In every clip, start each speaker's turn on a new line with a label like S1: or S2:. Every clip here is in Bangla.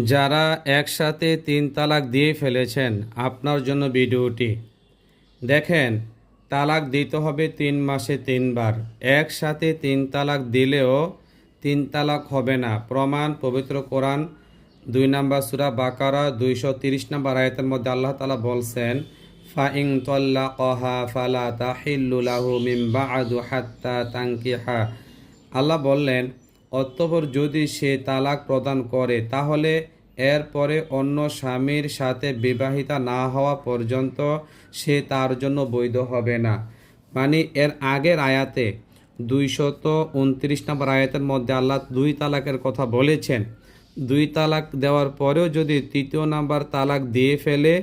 S1: যারা একসাথে তিন তালাক দিয়ে ফেলেছেন, আপনার জন্য ভিডিওটি দেখেন। তালাক দিতে হবে 3 মাসে 3 বার। একসাথে তিন তালাক দিলেও তিন তালাক হবে না। প্রমাণ পবিত্র কোরআন 2 নম্বর সূরা বাকারা 230 নম্বর আয়াতের মধ্যে আল্লাহ তাআলা বলছেন, ফাইন তাল্লাকাহা ফালা তাহিল্লু লাহু মিন বা'দু হাত্তা তানকিহা। আল্লাহ বললেন, অতঃপর যদি সে তালাক প্রদান করে তাহলে এরপরে অন্য স্বামীর সাথে বিবাহিতা না হওয়া পর্যন্ত সে তার জন্য বৈধ হবে না। মানে এর আগের আয়াতে 229 নম্বর আয়াতের মধ্যে আল্লাহ 2 তালাকের কথা বলেছেন। 2 তালাক দেওয়ার পরেও যদি 3য় নাম্বার তালাক দিয়ে ফেলে,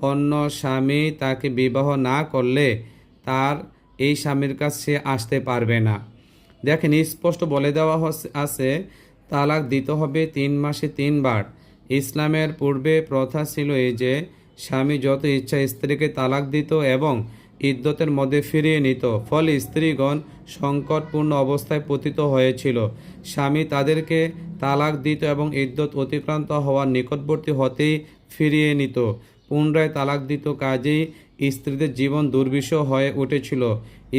S1: অন্য স্বামী তাকে বিবাহ না করলে তার এই স্বামীর কাছে আসতে পারবে না। দেখেন, স্পষ্ট বলে দেওয়া আছে তালাক দিতে হবে 3 মাসে 3 বার। ইসলামের পূর্বে প্রথা ছিল এই যে স্বামী যত ইচ্ছা স্ত্রীকে তালাক দিত এবং ইদ্যতের মধ্যে ফিরিয়ে নিত। ফলে স্ত্রীগণ সংকটপূর্ণ অবস্থায় পতিত হয়েছিল। স্বামী তাদেরকে তালাক দিত এবং ইদ্যত অতিক্রান্ত হওয়ার নিকটবর্তী হতেই ফিরিয়ে নিত, পুনরায় তালাক দিত। কাজেই স্ত্রীদের জীবন দুর্বিষহ হয়ে উঠেছিল।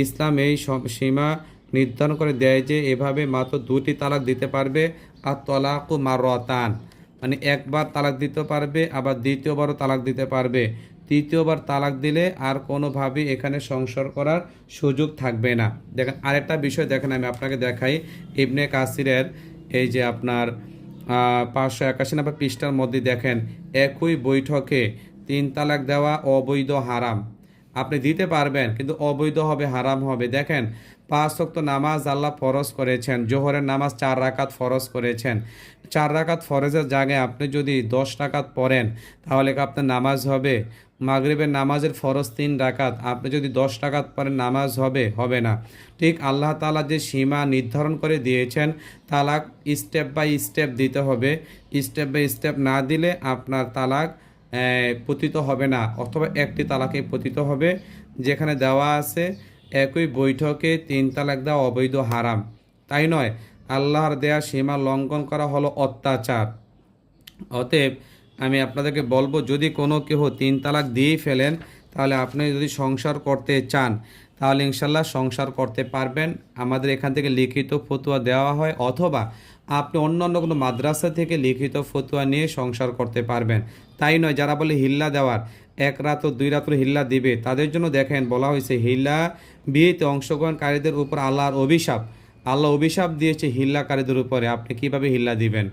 S1: ইসলাম এই সীমা নির্ধারণ করে দেয় যে এভাবে মাত্র 2টি তালাক দিতে পারবে। আর তলাকু মাররাতান, মানে একবার তালাক দিতে পারবে, আবার দ্বিতীয়বারও তালাক দিতে পারবে। তৃতীয়বার তালাক দিলে আর কোনোভাবেই এখানে সংসার করার সুযোগ থাকবে না। দেখেন আরেকটা বিষয়, দেখেন আমি আপনাকে দেখাই। ইবনে কাসিরের এই যে আপনার 581 নম্বর পৃষ্ঠার মধ্যে দেখেন, একই বৈঠকে 3 তালাক দেওয়া অবৈধ, হারাম। আপনি দিতে পারবেন কিন্তু অবৈধ হবে, হারাম হবে। দেখেন 5 ওয়াক্ত নামাজ আল্লাহ ফরজ করেছেন, জোহরের নামাজ 4 রাকাত ফরজ করেছেন। 4 রাকাত ফরজের জায়গায় আপনি যদি 10 রাকাত পড়েন তাহলে কি আপনার নামাজ হবে? মাগরিবের নামাজের ফরজ 3 রাকাত, আপনি যদি 10 রাকাত পড়েন নামাজ হবে? হবে না। ঠিক আল্লাহ তাআলা যে সীমা নির্ধারণ করে দিয়েছেন, তালাক স্টেপ বাই স্টেপ দিতে হবে। স্টেপ বাই স্টেপ না দিলে আপনার তালাক পতিত হবে না, অথবা একটি তালাকে পতিত হবে। যেখানে দেওয়া আছে একই বৈঠকে 3 তালাক দেওয়া অবৈধ, হারাম। তাই নয়, আল্লাহর দেয়া সীমা লঙ্ঘন করা হলো অত্যাচার। অতএব আমি আপনাদেরকে বলবো, যদি কোনো কেউ 3 তালাক দিয়েই ফেলেন, তাহলে আপনি যদি সংসার করতে চান তাহলে ইনশাল্লাহ সংসার করতে পারবেন। আমাদের এখান থেকে লিখিত ফতোয়া দেওয়া হয়, অথবা আপনি অন্য অন্য কোনো মাদ্রাসা থেকে লিখিত ফতোয়া নিয়ে সংসার করতে পারবেন। তাই নয়, যারা বলে হিল্লা দেওয়ার, 1 রাত ও 2 রাত্র হিল্লা দিবে, তাদের জন্য দেখেন বলা হয়েছে হিল্লা বিয়েতে অংশগ্রহণকারীদের উপর আল্লাহর অভিশাপ। আল্লাহ অভিশাপ দিয়েছে হিল্লাকারীদের উপরে, আপনি কিভাবে হিল্লা দিবেন?